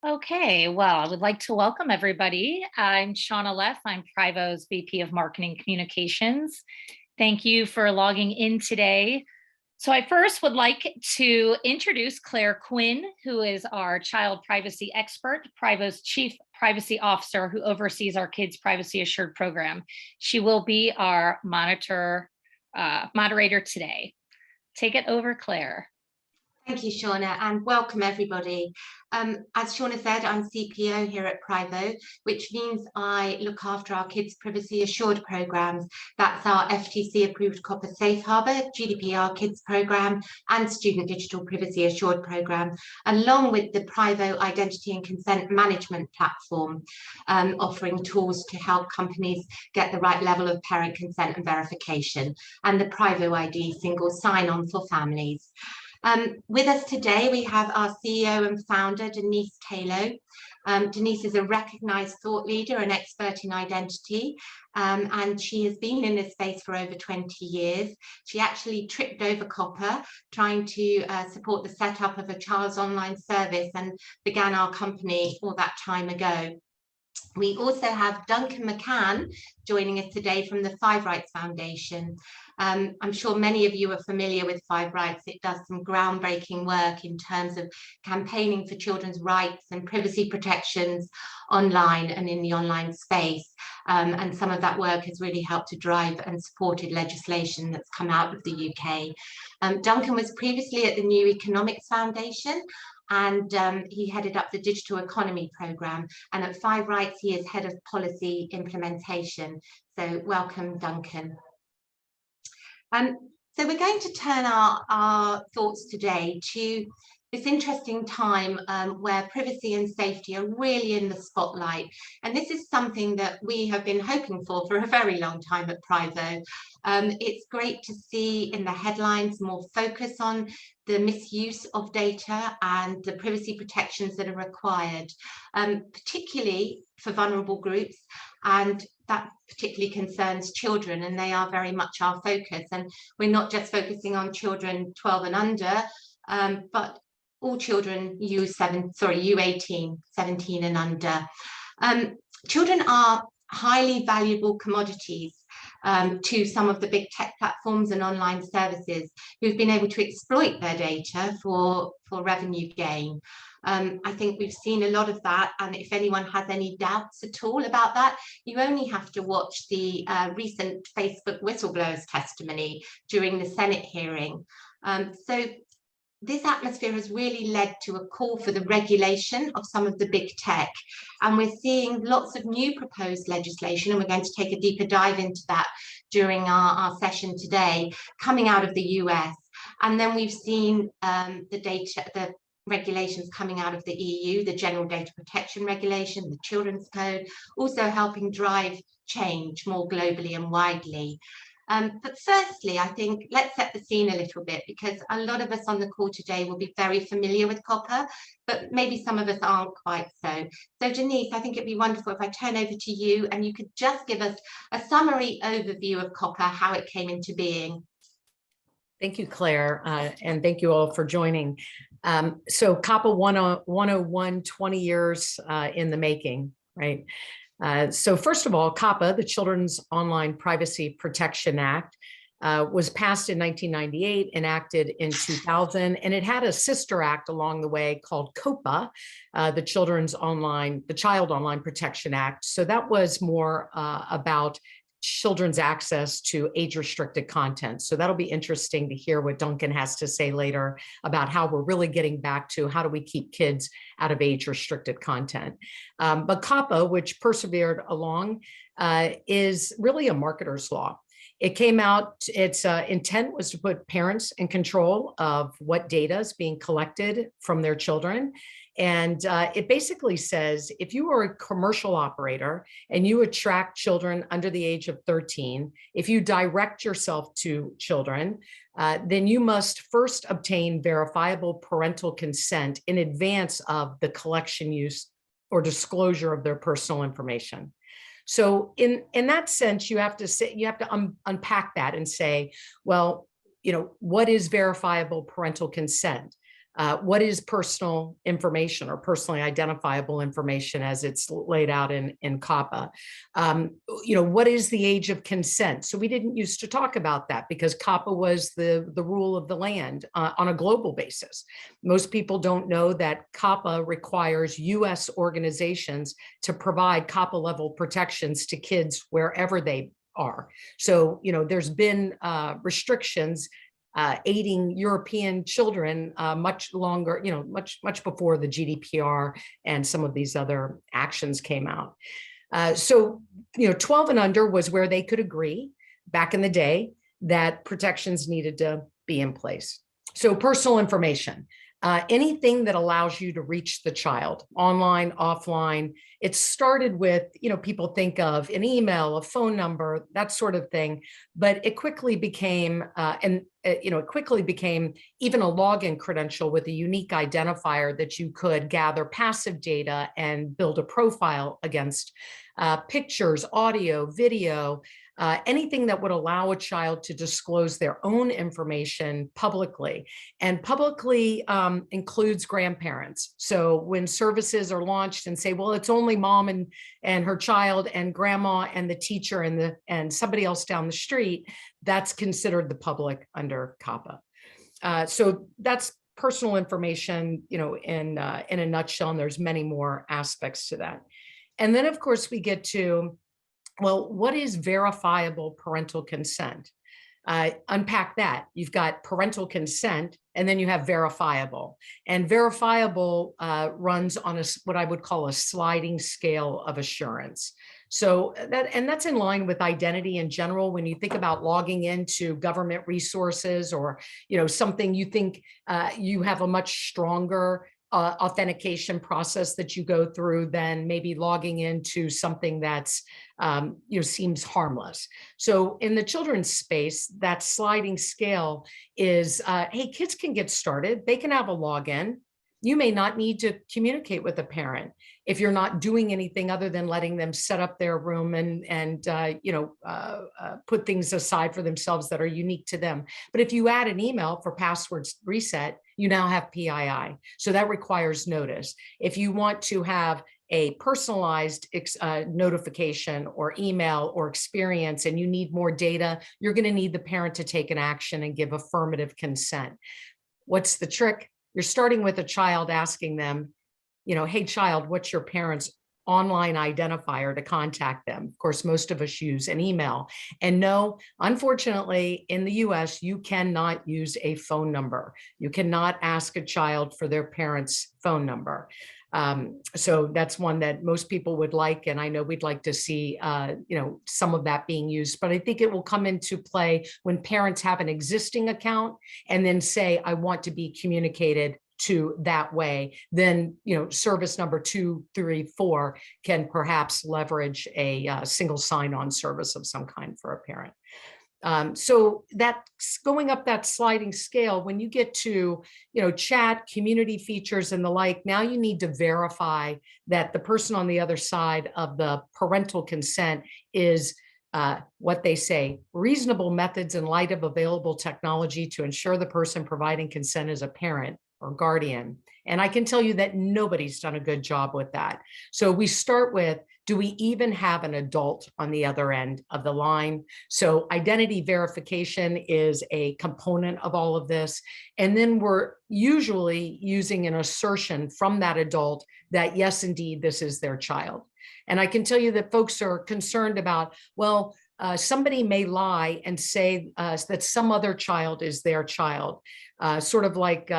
Okay, well, I would like to welcome everybody. I'm Shauna Leff. I'm PRIVO's VP of Marketing Communications. Thank you for logging in today. So I first would like to introduce Claire Quinn, who is our child privacy expert, PRIVO's Chief Privacy Officer who oversees our Kids Privacy Assured program. She will be our moderator today. Take it over, Claire. Thank you, Shauna, and welcome everybody. As Shauna said, I'm CPO here at PRIVO, which means I look after our Kids Privacy Assured programs. That's our FTC approved COPPA Safe Harbour, GDPR Kids program, and Student Digital Privacy Assured program, along with the PRIVO Identity and Consent Management platform, offering tools to help companies get the right level of parent consent and verification, and the PRIVO ID single sign-on for families. With us today, we have our CEO and founder, Denise Tayloe. Denise is a recognised thought leader and expert in identity, and she has been in this space for over 20 years. She actually tripped over COPPA trying to support the setup of a child's online service and began our company all that time ago. We also have Duncan McCann joining us today from the Five Rights Foundation. I'm sure many of you are familiar with Five Rights. It does some groundbreaking work in terms of campaigning for children's rights and privacy protections online and in the online space. And some of that work has really helped to drive and supported legislation that's come out of the UK. Duncan was previously at the New Economics Foundation, and he headed up the digital economy program, and at Five Rights he is head of policy implementation. So welcome, Duncan. So we're going to turn our thoughts today to this interesting time where privacy and safety are really in the spotlight. And this is something that we have been hoping for a very long time at PRIVO. It's great to see in the headlines more focus on the misuse of data and the privacy protections that are required, particularly for vulnerable groups. And that particularly concerns children, and they are very much our focus. And we're not just focusing on children 12 and under, but all children U18, 17 and under. Children are highly valuable commodities to some of the big tech platforms and online services who've been able to exploit their data for revenue gain. I think we've seen a lot of that, and if anyone has any doubts at all about that, you only have to watch the recent Facebook whistleblowers testimony during the Senate hearing. So this atmosphere has really led to a call for the regulation of some of the big tech, and we're seeing lots of new proposed legislation, and we're going to take a deeper dive into that during our session today, coming out of the US. And then we've seen the regulations coming out of the EU, the General Data Protection Regulation, the Children's Code, also helping drive change more globally and widely. But firstly, I think let's set the scene a little bit, because a lot of us on the call today will be very familiar with COPPA, but maybe some of us aren't quite so. So Denise, I think it'd be wonderful if I turn over to you and you could just give us a summary overview of COPPA, how it came into being. Thank you, Claire, and thank you all for joining. So COPPA 101, 20 years in the making, right? So first of all, COPPA, the Children's Online Privacy Protection Act, was passed in 1998, enacted in 2000, and it had a sister act along the way called COPPA, the Child Online Protection Act. So that was more about children's access to age-restricted content. So that'll be interesting to hear what Duncan has to say later about how we're really getting back to how do we keep kids out of age-restricted content. But COPPA, which persevered along, is really a marketer's law. It came out, its intent was to put parents in control of what data is being collected from their children. And it basically says, if you are a commercial operator and you attract children under the age of 13, if you direct yourself to children, then you must first obtain verifiable parental consent in advance of the collection, use, or disclosure of their personal information. So in that sense, you have to unpack that and say, well, what is verifiable parental consent? What is personal information or personally identifiable information as it's laid out in COPPA? What is the age of consent? So we didn't used to talk about that because COPPA was the rule of the land on a global basis. Most people don't know that COPPA requires US organizations to provide COPPA level protections to kids wherever they are. So, there's been restrictions aiding European children much longer, much before the GDPR and some of these other actions came out. So 12 and under was where they could agree back in the day that protections needed to be in place. So personal information, anything that allows you to reach the child, online, offline. It started with, people think of an email, a phone number, that sort of thing, but it quickly became, it quickly became even a login credential with a unique identifier that you could gather passive data and build a profile against. Pictures, audio, video, anything that would allow a child to disclose their own information publicly. And publicly includes grandparents. So when services are launched and say, well, it's only mom and her child and grandma and the teacher and somebody else down the street, that's considered the public under COPPA. So that's personal information, in a nutshell, and there's many more aspects to that. And then, of course, we get to, well, what is verifiable parental consent? Unpack that. You've got parental consent, and then you have verifiable. And verifiable runs on what I would call a sliding scale of assurance. So that's in line with identity in general. When you think about logging into government resources or something, you think you have a much stronger authentication process that you go through than maybe logging into something that's seems harmless. So in the children's space, that sliding scale is, hey, kids can get started. They can have a login. You may not need to communicate with a parent if you're not doing anything other than letting them set up their room and put things aside for themselves that are unique to them. But if you add an email for passwords reset, you now have PII. So that requires notice. If you want to have a personalized notification or email or experience and you need more data, you're going to need the parent to take an action and give affirmative consent. What's the trick? You're starting with a child asking them, hey, child, what's your parent's online identifier to contact them? Of course, most of us use an email. And no, unfortunately, in the US, you cannot use a phone number. You cannot ask a child for their parent's phone number. So that's one that most people would like. And I know we'd like to see, some of that being used, but I think it will come into play when parents have an existing account and then say, I want to be communicated to that way. Then, service number 2, 3, 4 can perhaps leverage a single sign-on service of some kind for a parent. So that's going up that sliding scale. When you get to, chat, community features and the like, now you need to verify that the person on the other side of the parental consent is what they say, reasonable methods in light of available technology to ensure the person providing consent is a parent or guardian. And I can tell you that nobody's done a good job with that. So we start with, do we even have an adult on the other end of the line? So identity verification is a component of all of this. And then we're usually using an assertion from that adult that, yes, indeed, this is their child. And I can tell you that folks are concerned about, well, somebody may lie and say that some other child is their child, sort of like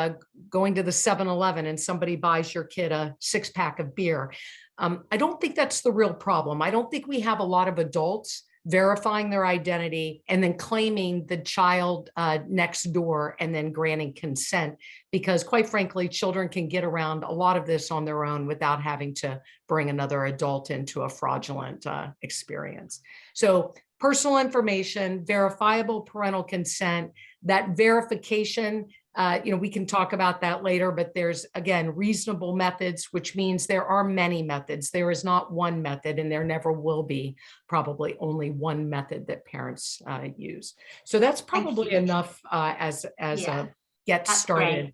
going to the 7-Eleven and somebody buys your kid a 6-pack of beer. I don't think that's the real problem. I don't think we have a lot of adults verifying their identity and then claiming the child next door and then granting consent, because quite frankly, children can get around a lot of this on their own without having to bring another adult into a fraudulent experience. So personal information, verifiable parental consent, that verification, we can talk about that later, but there's, again, reasonable methods, which means there are many methods. There is not one method, and there never will be probably only one method that parents use. So that's probably enough as a get started.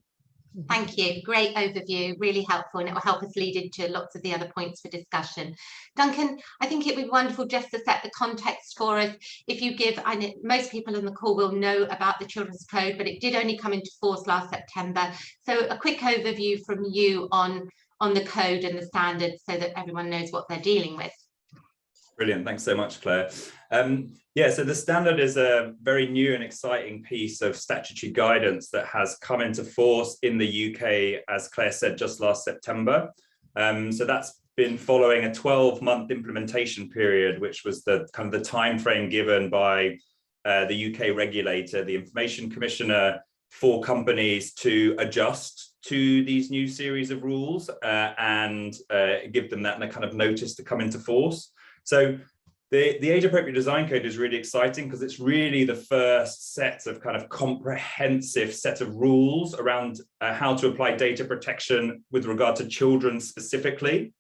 Thank you. Great overview, really helpful, and it will help us lead into lots of the other points for discussion. Duncan, I think it would be wonderful just to set the context for us. If you give, I know most people on the call will know about the Children's Code, but it did only come into force last September. So a quick overview from you on the code and the standards so that everyone knows what they're dealing with. Brilliant. Thanks so much, Claire. Yeah, so the standard is a very new and exciting piece of statutory guidance that has come into force in the UK, as Claire said, just last September. So that's been following a 12-month implementation period, which was the kind of the time frame given by the UK regulator, the Information Commissioner, for companies to adjust to these new series of rules and give them that kind of notice to come into force. So the age appropriate design code is really exciting because it's really the first set of kind of comprehensive set of rules around how to apply data protection with regard to children specifically.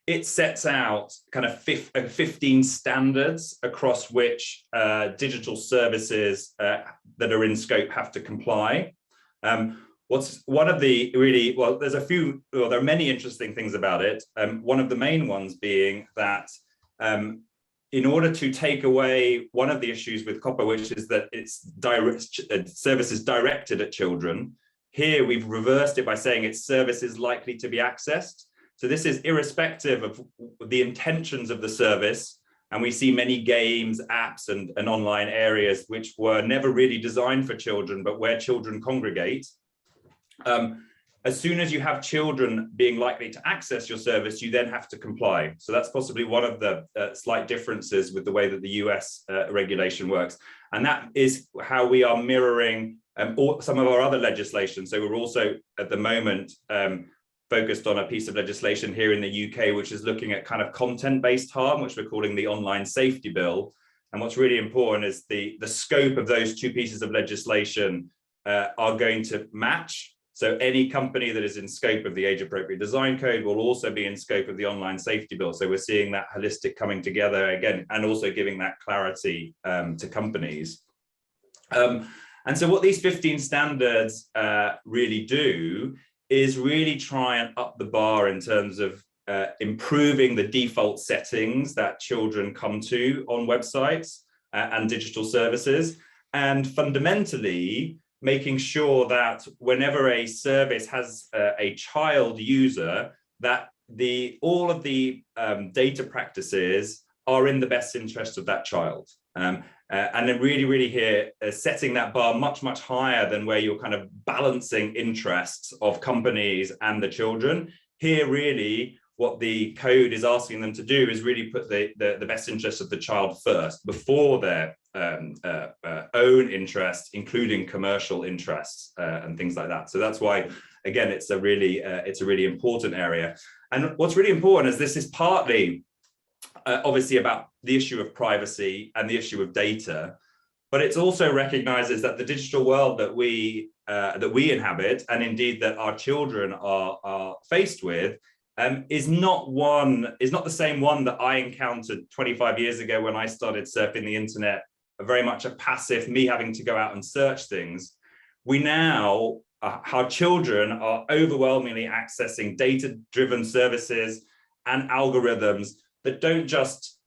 It sets out kind of 15 standards across which digital services that are in scope have to comply. What's one of the really, well, there's a few, well, there are many interesting things about it. One of the main ones being that in order to take away one of the issues with COPPA, which is that it's services directed at children, here we've reversed it by saying it's services likely to be accessed. So this is irrespective of the intentions of the service. And we see many games, apps, and online areas which were never really designed for children, but where children congregate. As soon as you have children being likely to access your service, you then have to comply. So that's possibly one of the slight differences with the way that the US regulation works. And that is how we are mirroring some of our other legislation. So we're also at the moment focused on a piece of legislation here in the UK, which is looking at kind of content-based harm, which we're calling the Online Safety Bill. And what's really important is the scope of those two pieces of legislation are going to match. So any company that is in scope of the Age Appropriate Design Code will also be in scope of the Online Safety Bill. So we're seeing that holistic coming together again, and also giving that clarity to companies. And so what these 15 standards really do is really try and up the bar in terms of improving the default settings that children come to on websites and digital services, and fundamentally making sure that whenever a service has a child user, that all of the data practices are in the best interest of that child. And then really here, setting that bar much, much higher than where you're kind of balancing interests of companies and the children. Here, really, what the code is asking them to do is really put the best interest of the child first, before their own interests, including commercial interests and things like that. So that's why, again, it's a really important area. And what's really important is this is partly obviously about the issue of privacy and the issue of data, but it also recognizes that the digital world that we inhabit, and indeed that our children are faced with, is not the same one that I encountered 25 years ago when I started surfing the internet, very much a passive, me having to go out and search things. We now, our children are overwhelmingly accessing data-driven services and algorithms that don't just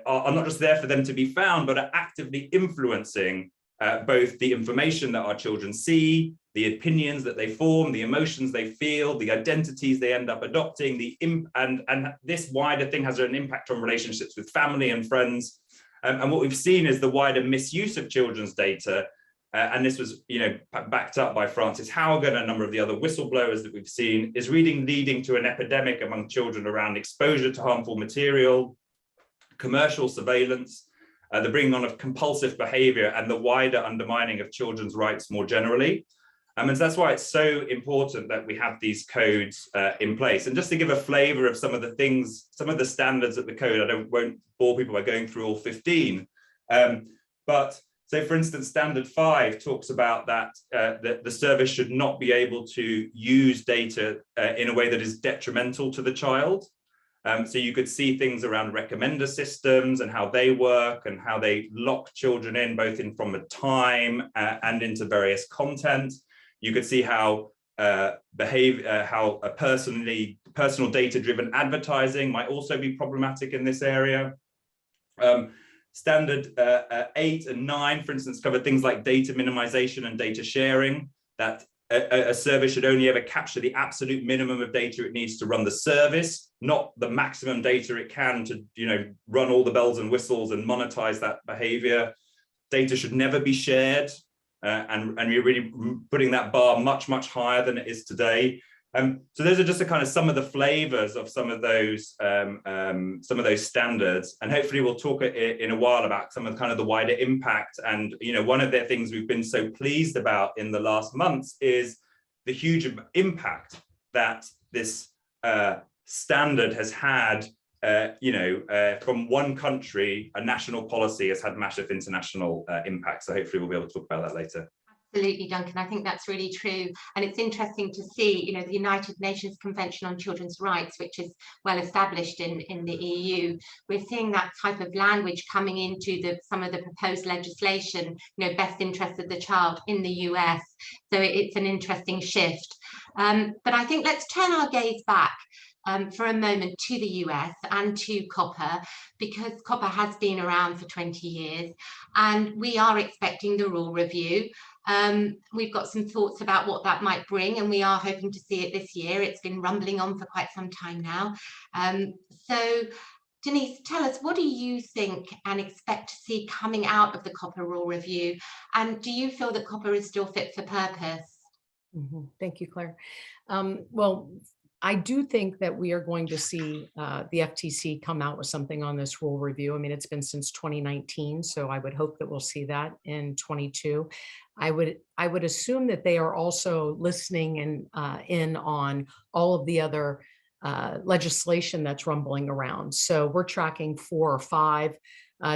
are not just there for them to be found, but are actively influencing both the information that our children see, the opinions that they form, the emotions they feel, the identities they end up adopting, and this wider thing has an impact on relationships with family and friends. And what we've seen is the wider misuse of children's data. And this was, backed up by Frances Haugen and a number of the other whistleblowers that we've seen, is leading to an epidemic among children around exposure to harmful material, commercial surveillance, the bringing on of compulsive behavior, and the wider undermining of children's rights more generally. And so that's why it's so important that we have these codes in place. And just to give a flavor of some of the things, some of the standards of the code, I won't bore people by going through all 15. But so, for instance, Standard 5 talks about that the service should not be able to use data in a way that is detrimental to the child. So you could see things around recommender systems and how they work and how they lock children in, both from a time and into various content. You could see how how a personal data-driven advertising might also be problematic in this area. Standard 8 and 9, for instance, cover things like data minimization and data sharing, that a service should only ever capture the absolute minimum of data it needs to run the service, not the maximum data it can to, run all the bells and whistles and monetize that behavior. Data should never be shared, and you're really putting that bar much, much higher than it is today. So those are just some of the flavors of some of those standards, and hopefully we'll talk in a while about some of the wider impact. And one of the things we've been so pleased about in the last months is the huge impact that this standard has had. From one country, a national policy has had massive international impact. So hopefully we'll be able to talk about that later. Absolutely, Duncan. I think that's really true. And it's interesting to see, the United Nations Convention on Children's Rights, which is well established in the EU. We're seeing that type of language coming into some of the proposed legislation, best interest of the child in the US. So it's an interesting shift. But I think let's turn our gaze back for a moment to the US and to COPPA, because COPPA has been around for 20 years and we are expecting the rule review. We've got some thoughts about what that might bring, and we are hoping to see it this year. It's been rumbling on for quite some time now. So Denise, tell us, what do you think and expect to see coming out of the COPPA rule review? And do you feel that COPPA is still fit for purpose? Thank you, Claire. Well, I do think that we are going to see the FTC come out with something on this rule review. I mean, it's been since 2019, so I would hope that we'll see that in 22. I would assume that they are also listening in on all of the other legislation that's rumbling around. So we're tracking 4 or 5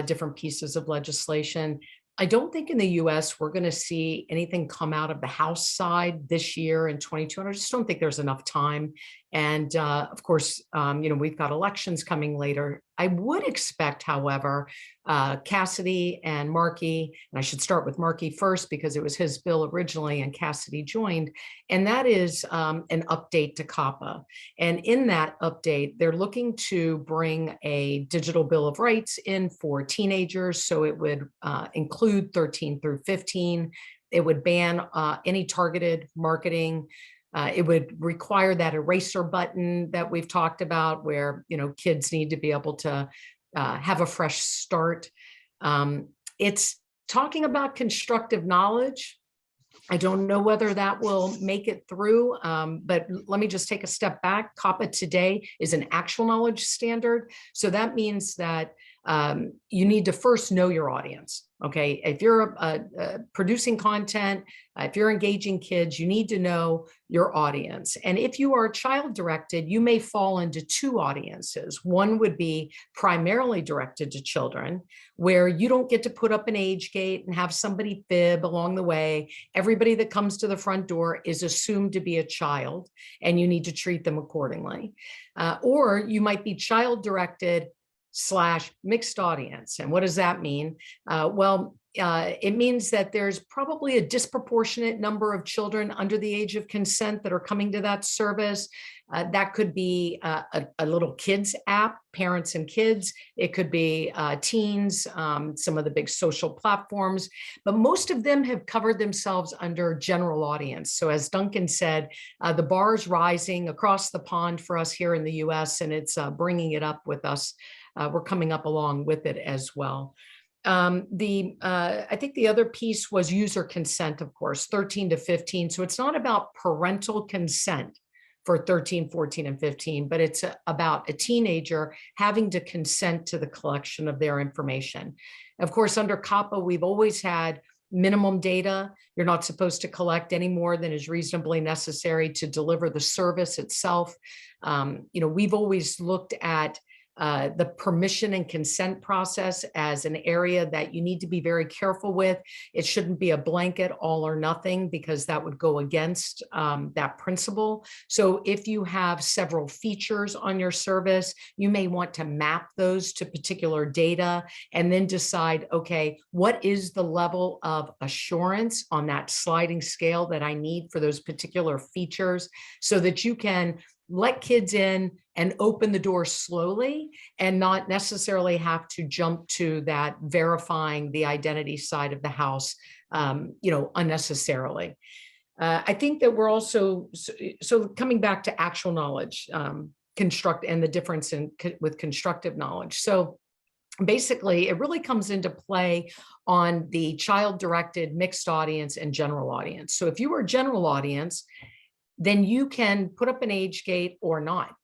different pieces of legislation. I don't think in the US we're going to see anything come out of the House side this year in 22. I just don't think there's enough time. And of course, we've got elections coming later. I would expect, however, Cassidy and Markey, and I should start with Markey first because it was his bill originally and Cassidy joined, and that is an update to COPPA. And in that update, they're looking to bring a digital bill of rights in for teenagers. So it would include 13 through 15. It would ban any targeted marketing. It would require that eraser button that we've talked about where, kids need to be able to have a fresh start. It's talking about constructive knowledge. I don't know whether that will make it through, but let me just take a step back. COPPA today is an actual knowledge standard. So that means that you need to first know your audience. Okay, if you're producing content, if you're engaging kids, you need to know your audience. And if you are child directed, you may fall into 2 audiences. One would be primarily directed to children, where you don't get to put up an age gate and have somebody fib along the way. Everybody that comes to the front door is assumed to be a child, and you need to treat them accordingly. Or you might be child directed / mixed audience. And what does that mean? It means that there's probably a disproportionate number of children under the age of consent that are coming to that service. That could be a little kids app, parents and kids. It could be teens, some of the big social platforms, but most of them have covered themselves under general audience. So as Duncan said, the bar is rising across the pond for us here in the US, and it's bringing it up with us. We're coming up along with it as well. I think the other piece was user consent, of course, 13 to 15. So it's not about parental consent for 13, 14, and 15, but it's about a teenager having to consent to the collection of their information. Of course, under COPPA, we've always had minimum data. You're not supposed to collect any more than is reasonably necessary to deliver the service itself. We've always looked at the permission and consent process as an area that you need to be very careful with. It shouldn't be a blanket all or nothing, because that would go against that principle. So if you have several features on your service, you may want to map those to particular data and then decide, okay, what is the level of assurance on that sliding scale that I need for those particular features, so that you can let kids in and open the door slowly and not necessarily have to jump to that verifying the identity side of the house, unnecessarily. I think that we're also, so coming back to actual knowledge, construct and the difference with constructive knowledge. So basically, it really comes into play on the child-directed, mixed audience, and general audience. So if you are a general audience, then you can put up an age gate or not.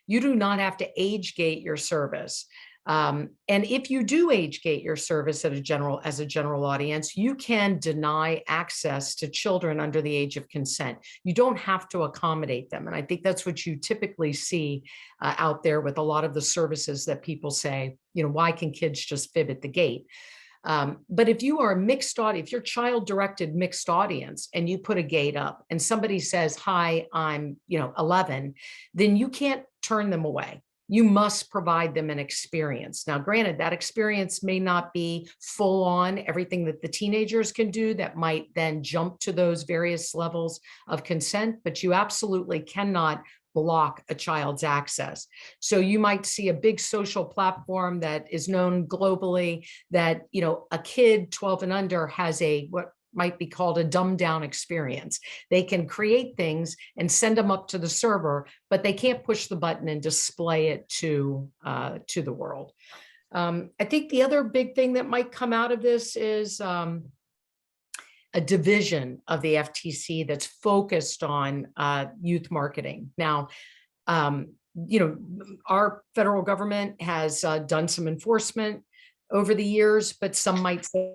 You do not have to age gate your service. And if you do age gate your service as a general audience, you can deny access to children under the age of consent. You don't have to accommodate them. And I think that's what you typically see out there with a lot of the services that people say, why can kids just fib at the gate? But if you are a mixed audience, if you're child-directed mixed audience and you put a gate up and somebody says, hi, I'm 11, then you can't turn them away. You must provide them an experience. Now, granted, that experience may not be full on everything that the teenagers can do that might then jump to those various levels of consent, but you absolutely cannot block a child's access. So you might see a big social platform that is known globally that, a kid 12 and under has what might be called a dumbed down experience. They can create things and send them up to the server, but they can't push the button and display it to the world. I think the other big thing that might come out of this is a division of the FTC that's focused on youth marketing. Now, our federal government has done some enforcement over the years, but some might say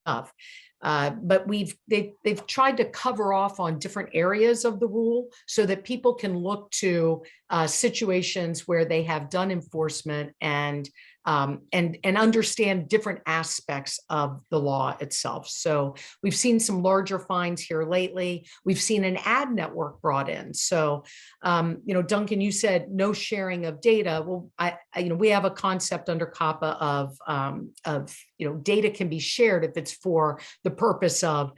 enough. But they've tried to cover off on different areas of the rule so that people can look to situations where they have done enforcement and understand different aspects of the law itself. So we've seen some larger fines here lately. We've seen an ad network brought in. So, Duncan, you said no sharing of data. Well, we have a concept under COPPA of data can be shared if it's for the purpose of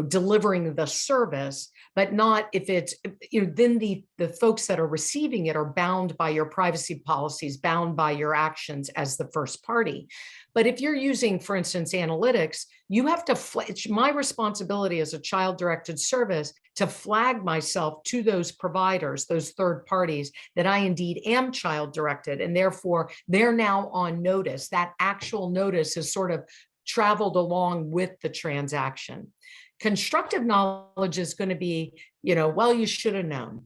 delivering the service, but not if it's, then the folks that are receiving it are bound by your privacy policies, bound by your actions as the first party. But if you're using, for instance, analytics, you have to, it's my responsibility as a child-directed service to flag myself to those providers, those third parties, that I indeed am child-directed, and therefore they're now on notice. That actual notice has sort of traveled along with the transaction. Constructive knowledge is going to be, well, you should have known.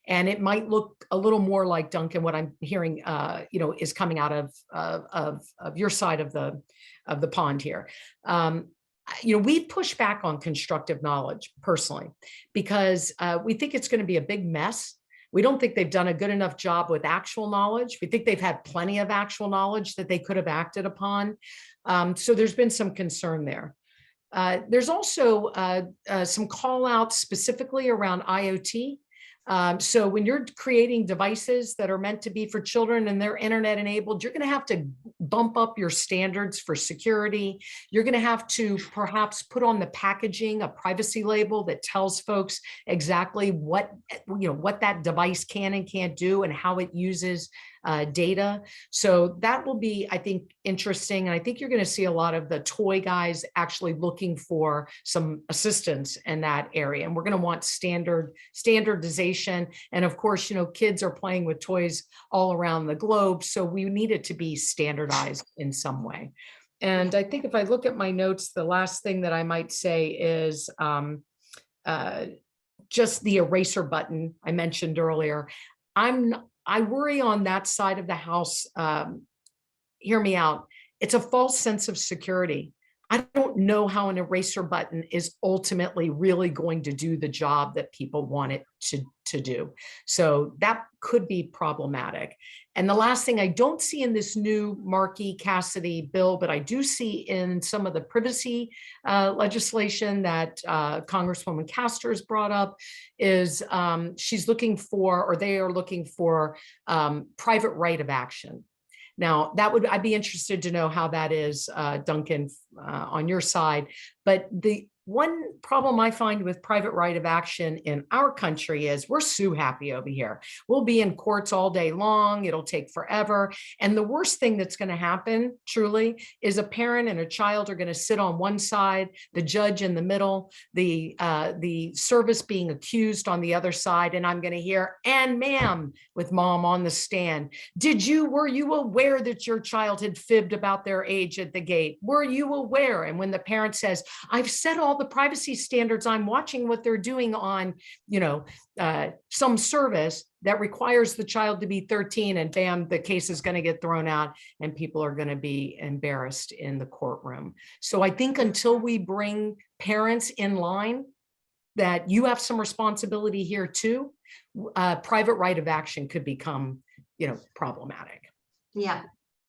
And it might look a little more like, Duncan, what I'm hearing, is coming out of your side of the pond here. We push back on constructive knowledge personally, because we think it's going to be a big mess. We don't think they've done a good enough job with actual knowledge. We think they've had plenty of actual knowledge that they could have acted upon. So there's been some concern there. There's also some call outs specifically around IoT. So when you're creating devices that are meant to be for children and they're internet enabled, you're going to have to bump up your standards for security. You're going to have to perhaps put on the packaging a privacy label that tells folks exactly what that device can and can't do and how it uses data. So that will be, I think, interesting. And I think you're going to see a lot of the toy guys actually looking for some assistance in that area. And we're going to want standardization. And of course, kids are playing with toys all around the globe. So we need it to be standardized in some way. And I think if I look at my notes, the last thing that I might say is just the eraser button I mentioned earlier. I worry on that side of the house. Hear me out. It's a false sense of security. I don't know how an eraser button is ultimately really going to do the job that people want it to do. So that could be problematic. And the last thing I don't see in this new Markey-Cassidy bill, but I do see in some of the privacy legislation that Congresswoman Castor's brought up is she's looking for, or they are looking for, private right of action. Now, I'd be interested to know how that is, Duncan, on your side. But the one problem I find with private right of action in our country is we're sue happy over here. We'll be in courts all day long. It'll take forever. And the worst thing that's going to happen, truly, is a parent and a child are going to sit on one side, the judge in the middle, the service being accused on the other side. And I'm going to hear, and ma'am, with mom on the stand. Were you aware that your child had fibbed about their age at the gate? Were you aware? And when the parent says, I've set all the privacy standards, I'm watching what they're doing on, some service that requires the child to be 13, and bam, the case is going to get thrown out and people are going to be embarrassed in the courtroom. So I think until we bring parents in line, that you have some responsibility here too, private right of action could become, problematic. Yeah.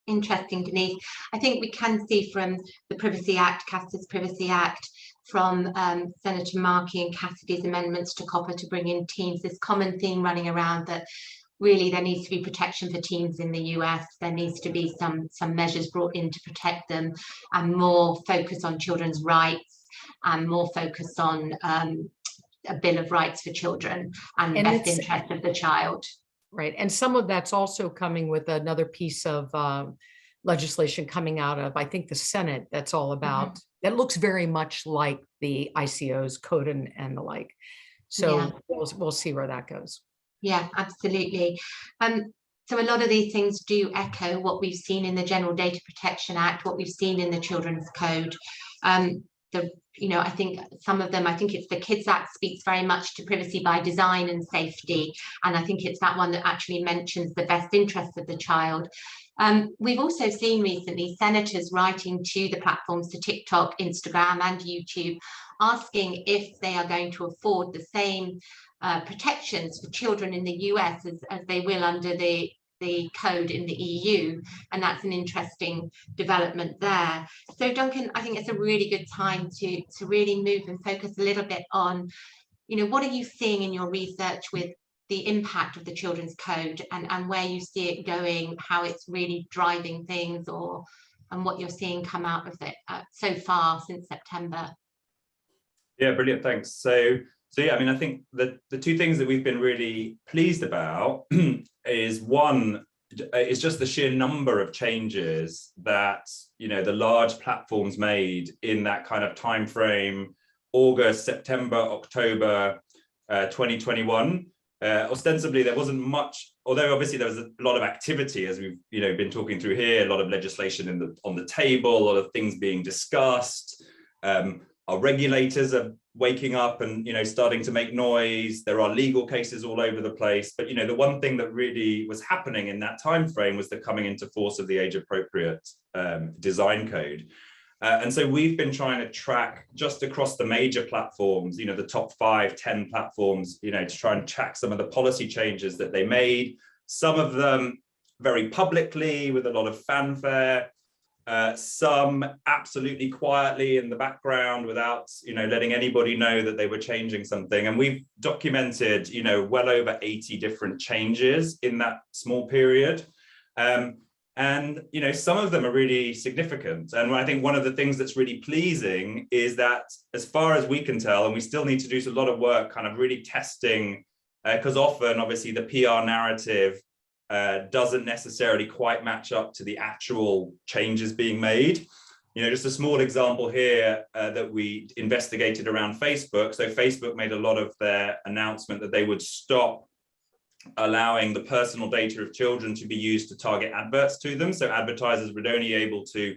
Interesting, Denise. I think we can see from the Privacy Act, Castor's Privacy Act, from Senator Markey and Cassidy's amendments to COPPA to bring in teens, this common theme running around that really there needs to be protection for teens in the US. There needs to be some measures brought in to protect them, and more focus on children's rights, and more focus on a Bill of Rights for children and the best interest of the child. Right. And some of that's also coming with another piece of legislation coming out of, I think, the Senate that's all about, that looks very much like the ICO's code and the like. So yeah, we'll see where that goes. Yeah, absolutely. So a lot of these things do echo what we've seen in the General Data Protection Act, what we've seen in the Children's Code. I think some of them, I think it's the Kids Act speaks very much to privacy by design and safety. And I think it's that one that actually mentions the best interest of the child. We've also seen recently senators writing to the platforms, to TikTok, Instagram and YouTube, asking if they are going to afford the same protections for children in the US as they will under the code in the EU, and that's an interesting development there. So Duncan, I think it's a really good time to really move and focus a little bit on, what are you seeing in your research with the impact of the Children's Code and where you see it going, how it's really driving things, and what you're seeing come out of it so far since September. Yeah, brilliant, thanks. So yeah, I think the two things that we've been really pleased about is one, is just the sheer number of changes that the large platforms made in that kind of time frame, August, September, October 2021. Ostensibly, there wasn't much, although obviously there was a lot of activity, as we've been talking through here, a lot of legislation on the table, a lot of things being discussed. Our regulators are waking up and starting to make noise. There are legal cases all over the place, but the one thing that really was happening in that time frame was the coming into force of the age-appropriate design code. And so we've been trying to track just across the major platforms, the top 5-10 platforms, to try and track some of the policy changes that they made. Some of them very publicly with a lot of fanfare. Some absolutely quietly in the background without, letting anybody know that they were changing something. And we've documented, well over 80 different changes in that small period. And some of them are really significant. And I think one of the things that's really pleasing is that, as far as we can tell, and we still need to do a lot of work kind of really testing, because often, obviously, the PR narrative doesn't necessarily quite match up to the actual changes being made. Just a small example here that we investigated around Facebook. So Facebook made a lot of their announcement that they would stop allowing the personal data of children to be used to target adverts to them. So advertisers would only able to,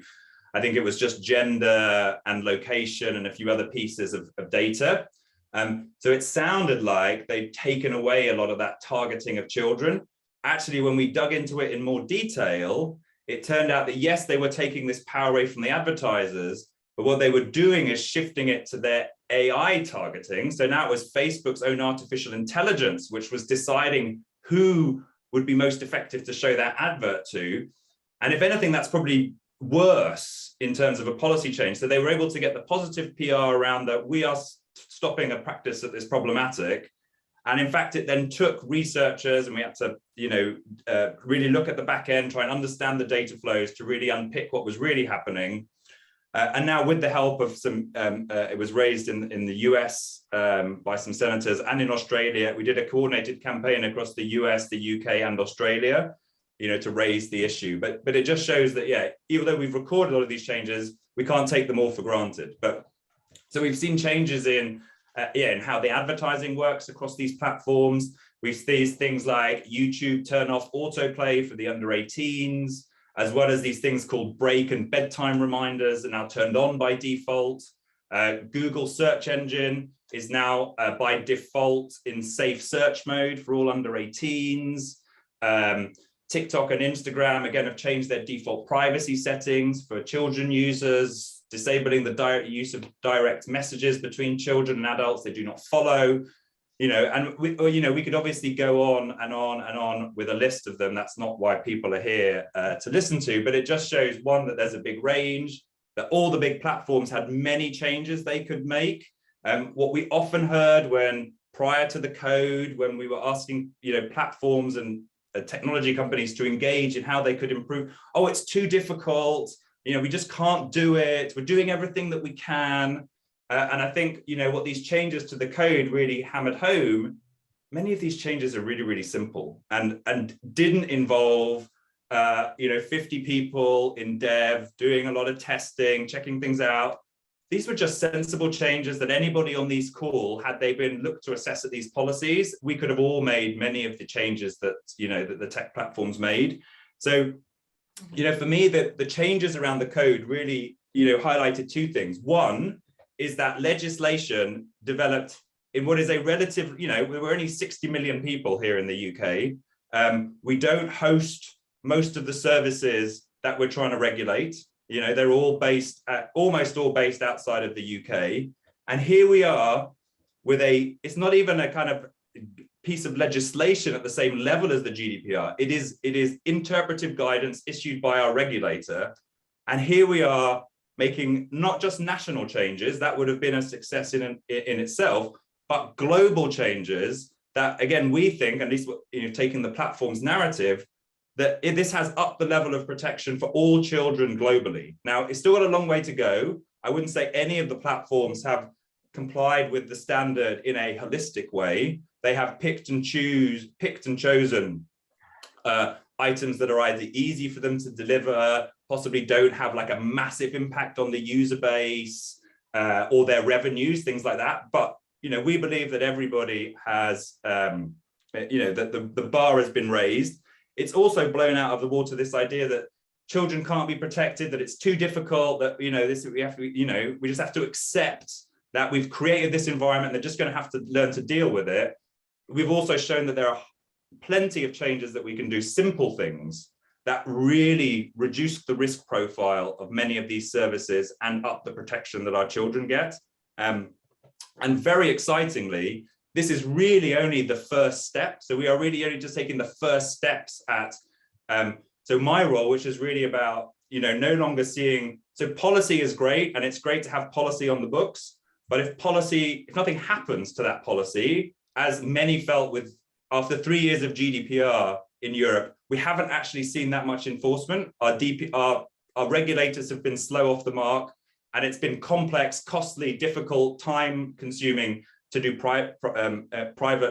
I think it was just gender and location and a few other pieces of data. So it sounded like they'd taken away a lot of that targeting of children. Actually, when we dug into it in more detail, it turned out that yes, they were taking this power away from the advertisers, But what they were doing is shifting it to their AI targeting. So now it was Facebook's own artificial intelligence, which was deciding who would be most effective to show that advert to. And if anything, that's probably worse in terms of a policy change. So they were able to get the positive PR around that we are stopping a practice that is problematic. And in fact, it then took researchers, and we had to, really look at the back end, try and understand the data flows to really unpick what was really happening. And now with the help of some, it was raised in the US by some senators, and in Australia, we did a coordinated campaign across the US, the UK and Australia, to raise the issue. But it just shows that, yeah, even though we've recorded a lot of these changes, we can't take them all for granted. But so we've seen changes in how the advertising works across these platforms. We've seen things like YouTube turn off autoplay for the under 18s, as well as these things called break and bedtime reminders are now turned on by default. Google search engine is now by default in safe search mode for all under 18s. TikTok and Instagram, again, have changed their default privacy settings for children users, disabling the direct use of direct messages between children and adults they do not follow. And we could obviously go on and on and on with a list of them. That's not why people are here to listen to, but it just shows, one, that there's a big range, that all the big platforms had many changes they could make. What we often heard when prior to the code, when we were asking, platforms and technology companies to engage in how they could improve, oh, it's too difficult, we just can't do it, we're doing everything that we can. And I think, what these changes to the code really hammered home, many of these changes are really, really simple and didn't involve, 50 people in dev doing a lot of testing, checking things out. These were just sensible changes that anybody on these call, had they been looked to assess at these policies, we could have all made many of the changes that, that the tech platforms made. So, for me, the changes around the code really, highlighted two things. One is that legislation developed in what is a relative, we're only 60 million people here in the UK. We don't host most of the services that we're trying to regulate. They're all almost all based outside of the UK. And here we are with it's not even a kind of piece of legislation at the same level as the GDPR. It is interpretive guidance issued by our regulator. And here we are making not just national changes, that would have been a success in itself, but global changes that, again, we think, at least taking the platform's narrative, that this has upped the level of protection for all children globally. Now, it's still got a long way to go. I wouldn't say any of the platforms have complied with the standard in a holistic way. They have picked and chosen items that are either easy for them to deliver, possibly don't have like a massive impact on the user base or their revenues, things like that. But, we believe that everybody has, that the bar has been raised. It's also blown out of the water this idea that children can't be protected, that it's too difficult, that, we just have to accept that we've created this environment, they're just going to have to learn to deal with it. We've also shown that there are plenty of changes that we can do, simple things that really reduce the risk profile of many of these services and up the protection that our children get. And very excitingly, this is really only the first step. So we are really only just taking the first steps at, so my role, which is really about, no longer seeing, so policy is great, and it's great to have policy on the books, but if nothing happens to that policy, as many felt with, after 3 years of GDPR in Europe, we haven't actually seen that much enforcement. Our regulators have been slow off the mark, and it's been complex, costly, difficult, time consuming to do private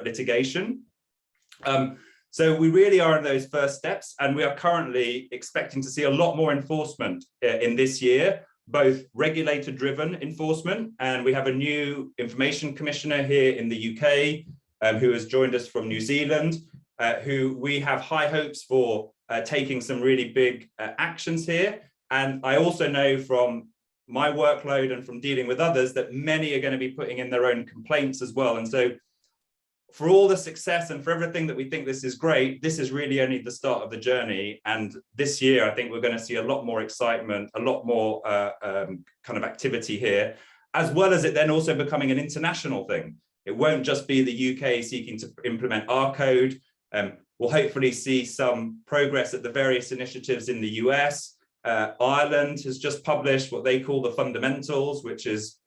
litigation. So we really are in those first steps, and we are currently expecting to see a lot more enforcement in this year, both regulator-driven enforcement, and we have a new information commissioner here in the UK who has joined us from New Zealand, who we have high hopes for taking some really big actions here. And I also know from my workload and from dealing with others that many are going to be putting in their own complaints as well. And so for all the success and for everything that we think this is great, this is really only the start of the journey. And this year, I think we're going to see a lot more excitement, a lot more kind of activity here, as well as it then also becoming an international thing. It won't just be the UK seeking to implement our code. We'll hopefully see some progress at the various initiatives in the US. Ireland has just published what they call the fundamentals, which is,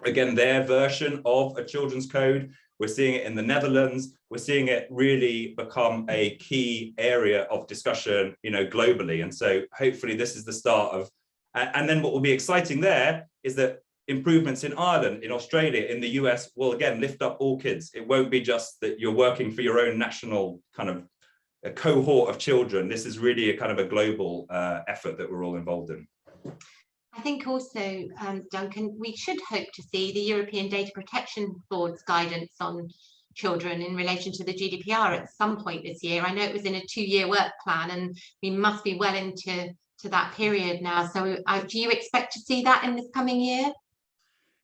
again, their version of a children's code. We're seeing it in the Netherlands. We're seeing it really become a key area of discussion, globally. And so hopefully this is the start of, and then what will be exciting there is that improvements in Ireland, in Australia, in the US will again lift up all kids. It won't be just that you're working for your own national kind of a cohort of children. This is really a kind of a global effort that we're all involved in. I think also, Duncan, we should hope to see the European Data Protection Board's guidance on children in relation to the GDPR at some point this year. I know it was in a 2-year work plan, and we must be well into that period now. So do you expect to see that in this coming year?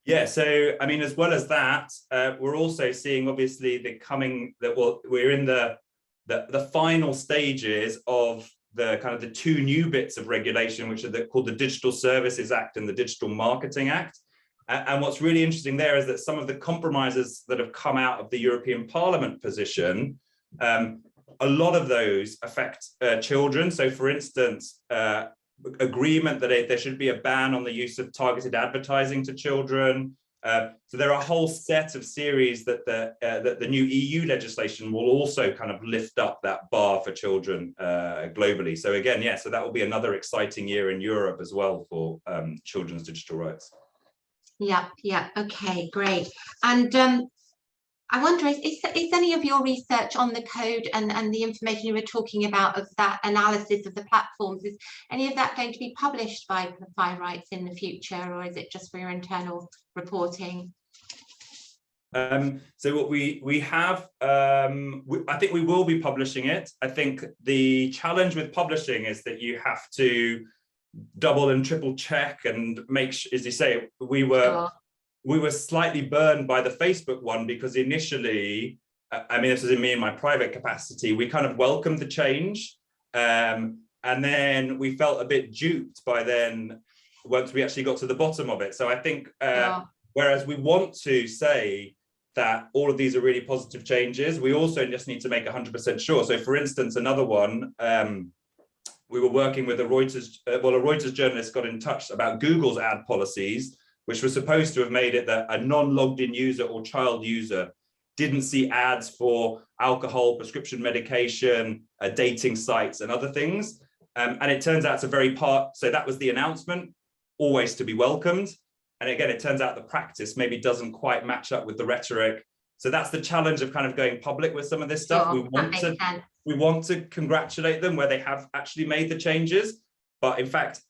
Yeah, so I mean, as well as that, we're also seeing obviously we're in the final stages of the kind of the 2 new bits of regulation, which are called the Digital Services Act and the Digital Marketing Act. And what's really interesting there is that some of the compromises that have come out of the European Parliament position, a lot of those affect children. So for instance, agreement that there should be a ban on the use of targeted advertising to children. So there are a whole set of series that the new EU legislation will also kind of lift up that bar for children globally. So again, yeah, so that will be another exciting year in Europe as well for children's digital rights. Yeah, okay, great. And I wonder, is any of your research on the code and the information you were talking about of that analysis of the platforms, is any of that going to be published by Rights in the future, or is it just for your internal reporting? So what we have, I think we will be publishing it. I think the challenge with publishing is that you have to double and triple check and make sure, as you say, we were slightly burned by the Facebook one, because initially, I mean, this was in me in my private capacity, we kind of welcomed the change. And then we felt a bit duped by then, once we actually got to the bottom of it. So I think, whereas we want to say that all of these are really positive changes, we also just need to make 100% sure. So for instance, another one, we were working with a Reuters journalist got in touch about Google's ad policies, which was supposed to have made it that a non-logged in user or child user didn't see ads for alcohol, prescription medication, dating sites and other things. And it turns out it's a very so that was the announcement, always to be welcomed. And again, it turns out the practice maybe doesn't quite match up with the rhetoric. So that's the challenge of kind of going public with some of this stuff. Sure, we want to congratulate them where they have actually made the changes, but in fact,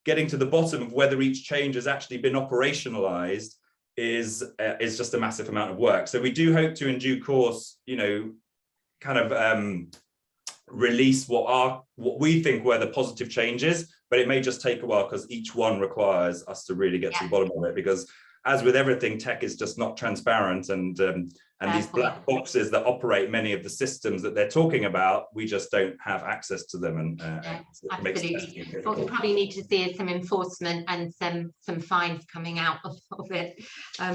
getting to the bottom of whether each change has actually been operationalized is just a massive amount of work. So we do hope to, in due course, kind of release what we think were the positive changes, but it may just take a while because each one requires us to really get to the bottom of it, because as with everything, tech is just not transparent, and these black boxes that operate many of the systems that they're talking about, we just don't have access to them. And absolutely, what we probably need to see is some enforcement and some fines coming out of it,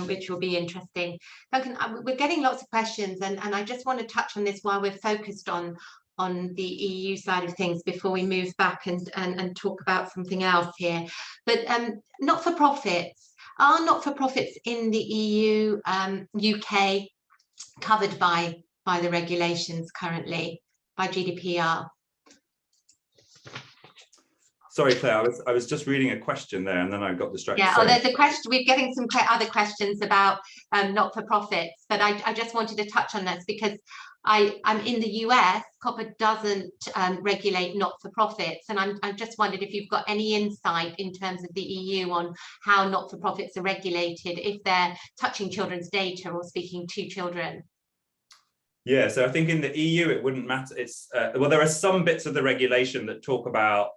which will be interesting. Duncan, we're getting lots of questions, and I just want to touch on this while we're focused on the EU side of things before we move back and talk about something else here. But not-for-profits. Are not-for-profits in the EU, UK, covered by the regulations currently, by GDPR? Sorry, Claire, I was just reading a question there and then I got distracted. Yeah, there's a question. We're getting some other questions about not-for-profits, but I just wanted to touch on this because I'm in the US. COPPA doesn't regulate not-for-profits, and I just wondered if you've got any insight in terms of the EU on how not-for-profits are regulated, if they're touching children's data or speaking to children. Yeah, so I think in the EU it wouldn't matter. It's well, there are some bits of the regulation that talk about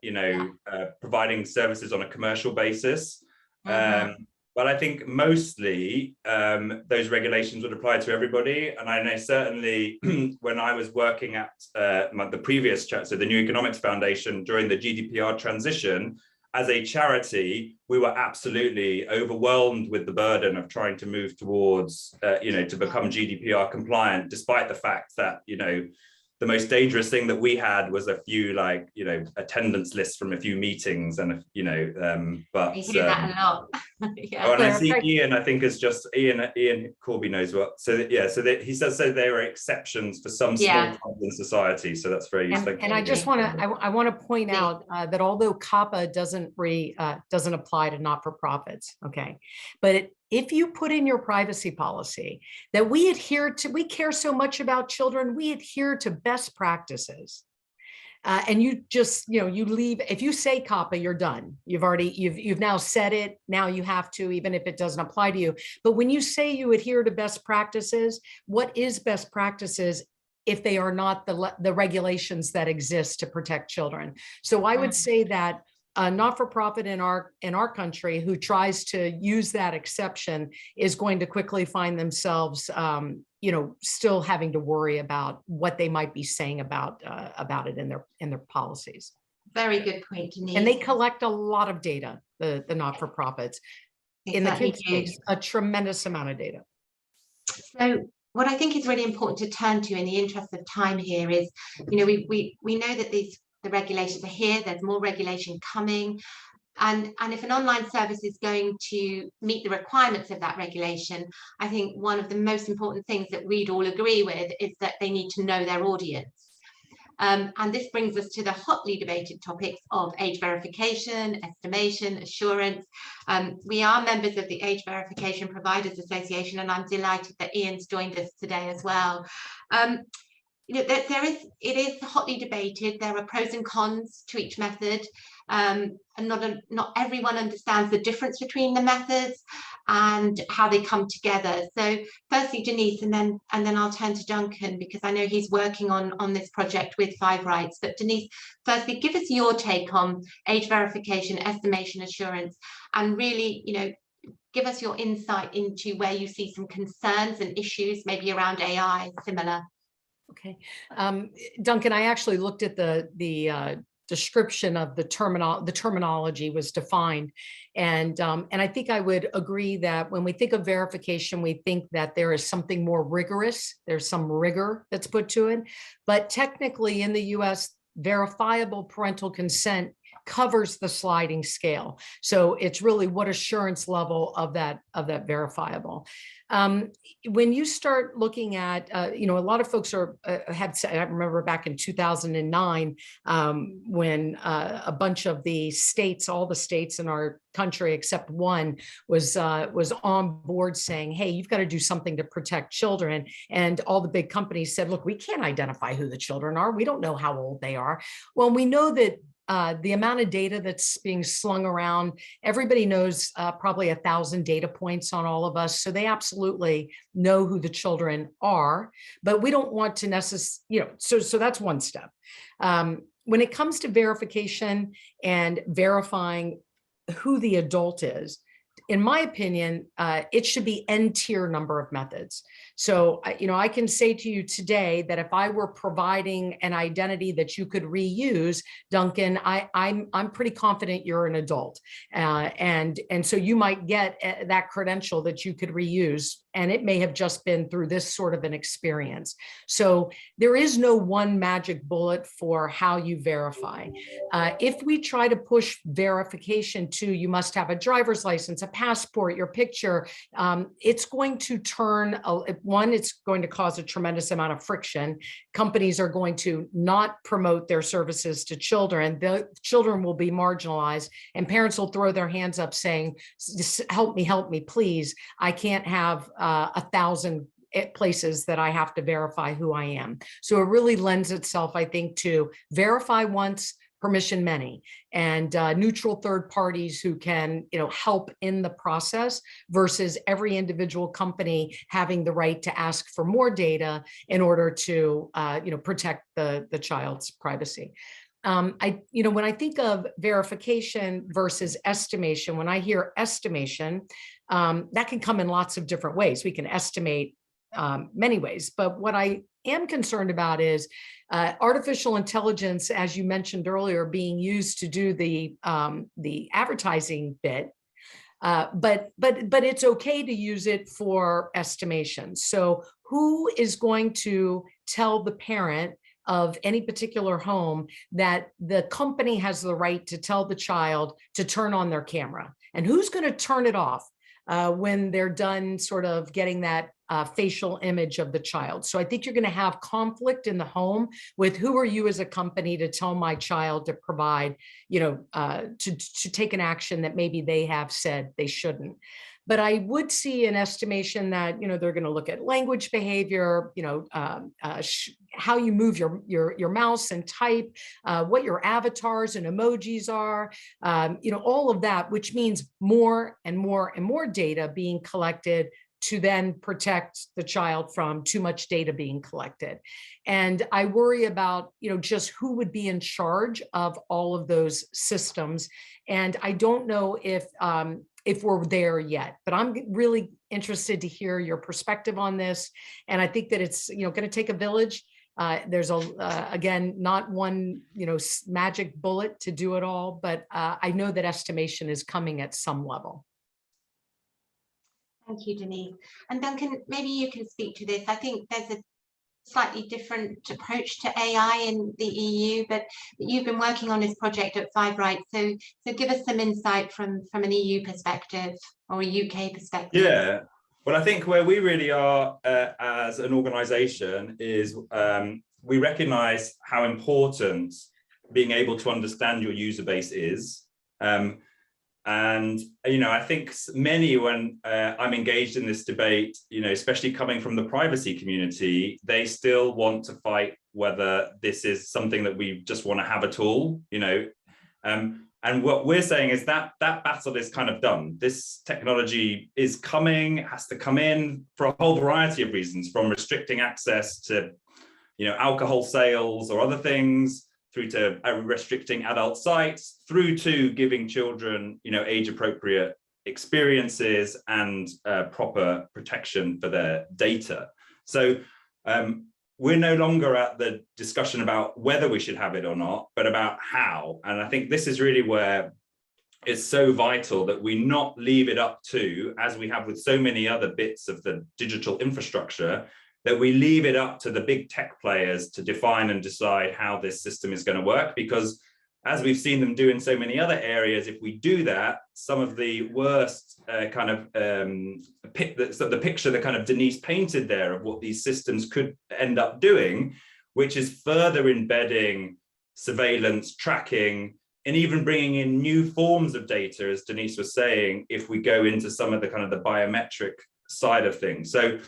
providing services on a commercial basis, but Well, I think mostly those regulations would apply to everybody. And I know certainly when I was working at the previous chat, so the New Economics Foundation, during the GDPR transition, as a charity, we were absolutely overwhelmed with the burden of trying to move towards, to become GDPR compliant, despite the fact that, the most dangerous thing that we had was a few attendance lists from a few meetings and but I hear that a lot. Yeah. Oh, and I see Ian, I think is just Ian Corby knows what. So yeah, so he says so there are exceptions for some small clubs in society. So that's very useful. And I just want to I want to point out that although COPPA doesn't apply to not-for-profits, okay, but if you put in your privacy policy that we care so much about children, we adhere to best practices. And you just, you leave, if you say COPPA, you're done. You've now said it. Now you have to, even if it doesn't apply to you. But when you say you adhere to best practices, what is best practices if they are not the regulations that exist to protect children? So I would say that a not-for-profit in our country who tries to use that exception is going to quickly find themselves, still having to worry about what they might be saying about it in their policies. Very good point, Denise. And they collect a lot of data, the not-for-profits, in the kids' case, a tremendous amount of data. So what I think is really important to turn to in the interest of time here is, we know that the regulations are here, there's more regulation coming. And if an online service is going to meet the requirements of that regulation, I think one of the most important things that we'd all agree with is that they need to know their audience. And this brings us to the hotly debated topics of age verification, estimation, assurance. We are members of the Age Verification Providers Association, and I'm delighted that Ian's joined us today as well. It is hotly debated. There are pros and cons to each method, and not everyone understands the difference between the methods and how they come together. So firstly, Denise, and then I'll turn to Duncan, because I know he's working on this project with 5 Rights. But Denise, firstly, give us your take on age verification, estimation, assurance, and really, give us your insight into where you see some concerns and issues, maybe around AI, similar. Okay, Duncan, I actually looked at the description of the terminology was defined, and I think I would agree that when we think of verification, we think that there is something more rigorous. There's some rigor that's put to it, but technically in the U.S., verifiable parental consent covers the sliding scale. So it's really what assurance level of that verifiable. When you start looking at, a lot of folks had said, I remember back in 2009, when a bunch of the states, all the states in our country except one, was on board saying, hey, you've got to do something to protect children. And all the big companies said, look, we can't identify who the children are. We don't know how old they are. Well, we know that the amount of data that's being slung around, everybody knows probably 1,000 data points on all of us. So they absolutely know who the children are, but we don't want to necessarily, so that's one step. When it comes to verification and verifying who the adult is, in my opinion, it should be n-tier number of methods. So, I can say to you today that if I were providing an identity that you could reuse, Duncan, I'm pretty confident you're an adult, and so you might get that credential that you could reuse, and it may have just been through this sort of an experience. So there is no one magic bullet for how you verify. If we try to push verification to you must have a driver's license, a passport, your picture, it's going to turn, it's going to cause a tremendous amount of friction. Companies are going to not promote their services to children. The children will be marginalized, and parents will throw their hands up saying, help me, please. I can't have 1,000 places that I have to verify who I am. So it really lends itself, I think, to verify once, permission many, and neutral third parties who can, help in the process, versus every individual company having the right to ask for more data in order to, protect the child's privacy. When I think of verification versus estimation, when I hear estimation, that can come in lots of different ways. We can estimate many ways, but what I am concerned about is artificial intelligence, as you mentioned earlier, being used to do the advertising bit. But it's okay to use it for estimation. So who is going to tell the parent of any particular home that the company has the right to tell the child to turn on their camera? And who's going to turn it off when they're done sort of getting that facial image of the child? So I think you're going to have conflict in the home with who are you as a company to tell my child to provide, to take an action that maybe they have said they shouldn't. But I would see an estimation that, they're going to look at language behavior, how you move your mouse and type, what your avatars and emojis are, all of that, which means more and more and more data being collected to then protect the child from too much data being collected. And I worry about, just who would be in charge of all of those systems. And I don't know if we're there yet, but I'm really interested to hear your perspective on this. And I think that it's, going to take a village. There's again, not one, magic bullet to do it all, but I know that estimation is coming at some level. Thank you, Denise. And Duncan, maybe you can speak to this. I think there's a slightly different approach to AI in the EU, but you've been working on this project at Five Rights. So give us some insight from an EU perspective or a UK perspective. Yeah, well, I think where we really are as an organization is we recognize how important being able to understand your user base is. And, I think many, when I'm engaged in this debate, especially coming from the privacy community, they still want to fight whether this is something that we just want to have at all, and what we're saying is that that battle is kind of done. This technology is coming, has to come in for a whole variety of reasons, from restricting access to, alcohol sales or other things, through to restricting adult sites, through to giving children, age-appropriate experiences and proper protection for their data. So we're no longer at the discussion about whether we should have it or not, but about how. And I think this is really where it's so vital that we not leave it up to, as we have with so many other bits of the digital infrastructure, that we leave it up to the big tech players to define and decide how this system is going to work. Because as we've seen them do in so many other areas, if we do that, some of the worst the picture that kind of Denise painted there of what these systems could end up doing, which is further embedding surveillance, tracking, and even bringing in new forms of data, as Denise was saying, if we go into some of the kind of the biometric side of things. So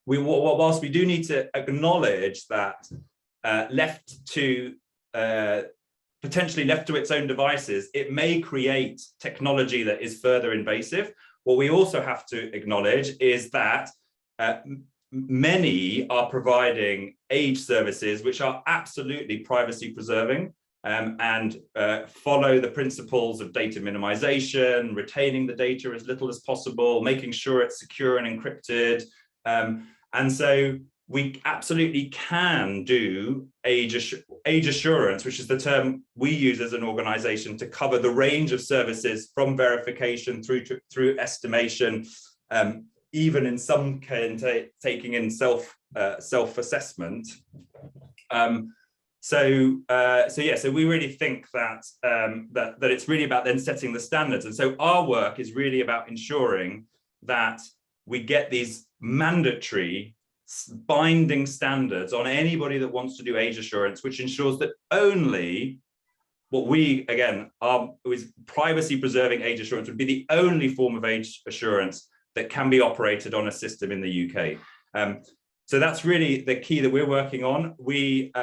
whilst we do need to acknowledge that potentially left to its own devices, it may create technology that is further invasive. What we also have to acknowledge is that many are providing age services which are absolutely privacy preserving and follow the principles of data minimization, retaining the data as little as possible, making sure it's secure and encrypted. And so we absolutely can do age assurance, which is the term we use as an organization to cover the range of services from verification through estimation, even in some case taking in self-assessment. So we really think that that it's really about then setting the standards. And so our work is really about ensuring that we get these mandatory binding standards on anybody that wants to do age assurance, which ensures that only what we, again, is privacy preserving age assurance would be the only form of age assurance that can be operated on a system in the UK. So that's really the key that we're working on.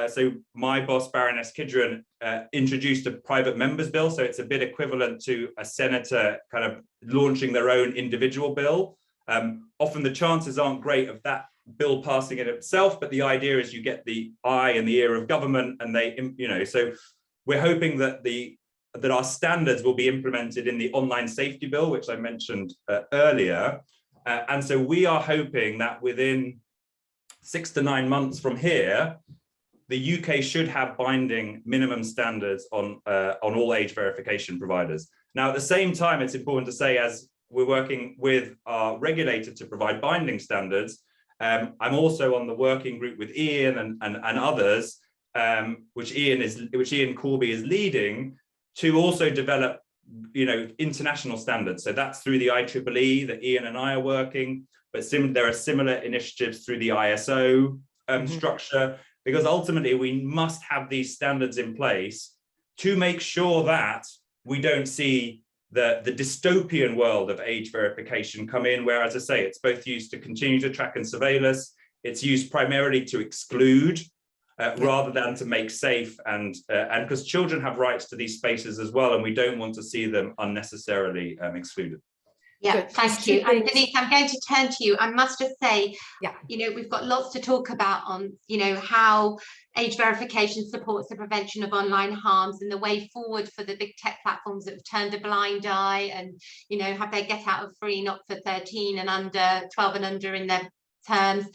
So my boss, Baroness Kidron, introduced a private members bill. So it's a bit equivalent to a senator kind of launching their own individual bill. Often the chances aren't great of that bill passing in itself, but the idea is you get the eye and the ear of government, and they, so we're hoping that that our standards will be implemented in the online safety bill, which I mentioned earlier. And so we are hoping that within 6 to 9 months from here, the UK should have binding minimum standards on all age verification providers. Now, at the same time, it's important to say, as we're working with our regulator to provide binding standards, I'm also on the working group with Ian and others, which Ian Corby is leading, to also develop, international standards. So that's through the IEEE that Ian and I are working, but there are similar initiatives through the ISO structure, because ultimately we must have these standards in place to make sure that we don't see the dystopian world of age verification come in, where, as I say, it's both used to continue to track and surveil us, it's used primarily to exclude, rather than to make safe, and because children have rights to these spaces as well, and we don't want to see them unnecessarily excluded. Yeah, thank you. And Denise, I'm going to turn to you. I must just say, we've got lots to talk about on, how age verification supports the prevention of online harms and the way forward for the big tech platforms that have turned a blind eye and, have their get out of free not for 13 and under, 12 and under in their terms.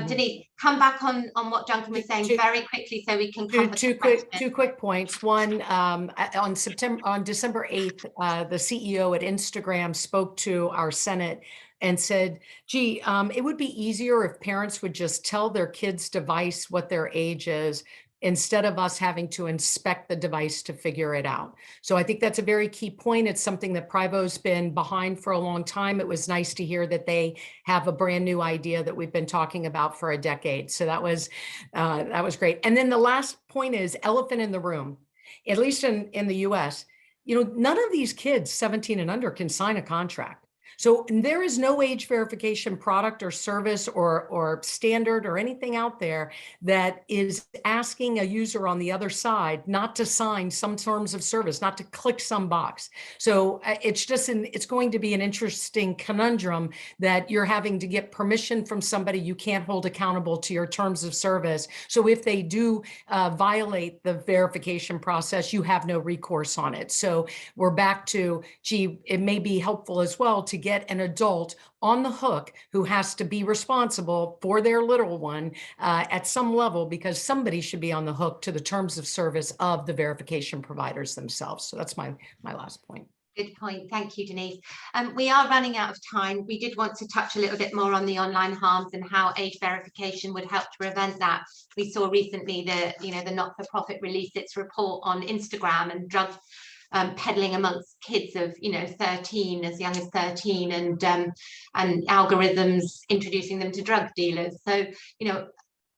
Denise, come back on what Duncan was saying very quickly so we can cover two quick points. One, on December 8th, the CEO at Instagram spoke to our Senate and said, gee, it would be easier if parents would just tell their kid's device what their age is, instead of us having to inspect the device to figure it out. So I think that's a very key point. It's something that PRIVO's been behind for a long time. It was nice to hear that they have a brand new idea that we've been talking about for a decade. So that was great. And then the last point is elephant in the room, at least in the US, none of these kids 17 and under can sign a contract. So there is no age verification product or service or standard or anything out there that is asking a user on the other side not to sign some terms of service, not to click some box. So it's going to be an interesting conundrum that you're having to get permission from somebody you can't hold accountable to your terms of service. So if they do violate the verification process, you have no recourse on it. So we're back to, gee, it may be helpful as well to get an adult on the hook who has to be responsible for their little one at some level, because somebody should be on the hook to the terms of service of the verification providers themselves. So that's my last point. Good point. Thank you, Denise. We are running out of time. We did want to touch a little bit more on the online harms and how age verification would help to prevent that. We saw recently the not-for-profit release its report on Instagram and drug peddling amongst kids of 13, as young as 13, and algorithms introducing them to drug dealers. So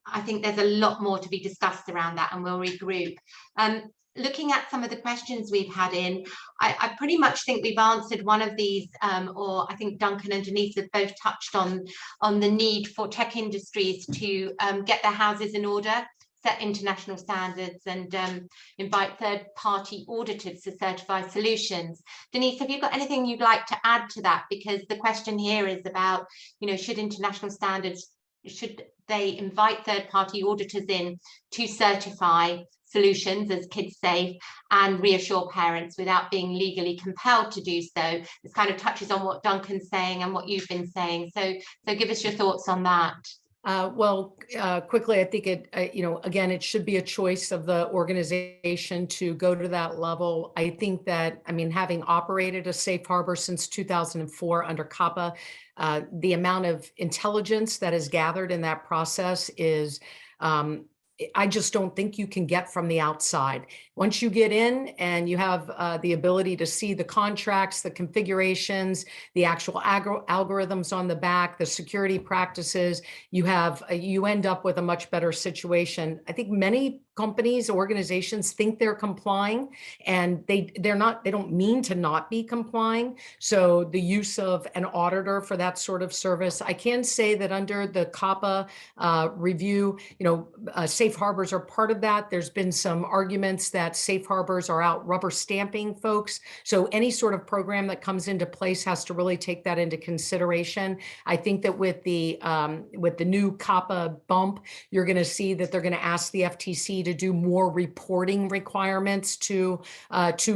I think there's a lot more to be discussed around that, and we'll regroup. Looking at some of the questions we've had in, I pretty much think we've answered one of these, or I think Duncan and Denise have both touched on the need for tech industries to get their houses in order, set international standards, and invite third-party auditors to certify solutions. Denise, have you got anything you'd like to add to that? Because the question here is about, should international standards, should they invite third-party auditors in to certify solutions as kids safe and reassure parents without being legally compelled to do so? This kind of touches on what Duncan's saying and what you've been saying. So give us your thoughts on that. Quickly, I think again, it should be a choice of the organization to go to that level. I think that, having operated a safe harbor since 2004 under COPPA, the amount of intelligence that is gathered in that process is, I just don't think you can get from the outside. Once you get in and you have the ability to see the contracts, the configurations, the actual algorithms on the back, the security practices, you end up with a much better situation. I think many companies, organizations think they're complying, and they don't mean to not be complying. So the use of an auditor for that sort of service, I can say that under the COPPA review, safe harbors are part of that. There's been some arguments that safe harbors are out rubber stamping folks. So any sort of program that comes into place has to really take that into consideration. I think that with the new COPPA bump, you're going to see that they're going to ask the FTC to do more reporting requirements to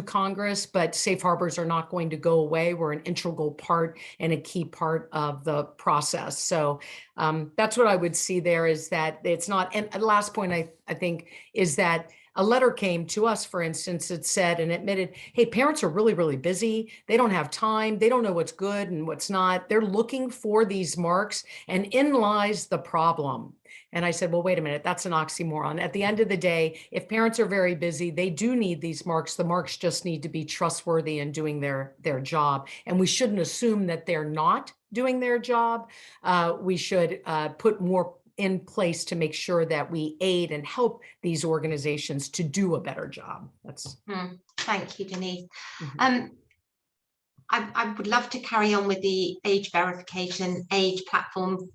Congress, but safe harbors are not going to go away. We're an integral part and a key part of the process. So that's what I would see there, is that it's not. And the last point I think is that a letter came to us, for instance, that said and admitted, hey, parents are really, really busy. They don't have time. They don't know what's good and what's not. They're looking for these marks, and in lies the problem. And I said, well, wait a minute, that's an oxymoron. At the end of the day, if parents are very busy, they do need these marks. The marks just need to be trustworthy in doing their job. And we shouldn't assume that they're not doing their job. We should put more in place to make sure that we aid and help these organizations to do a better job. That's. Thank you, Denise. I would love to carry on with the age verification, age platform,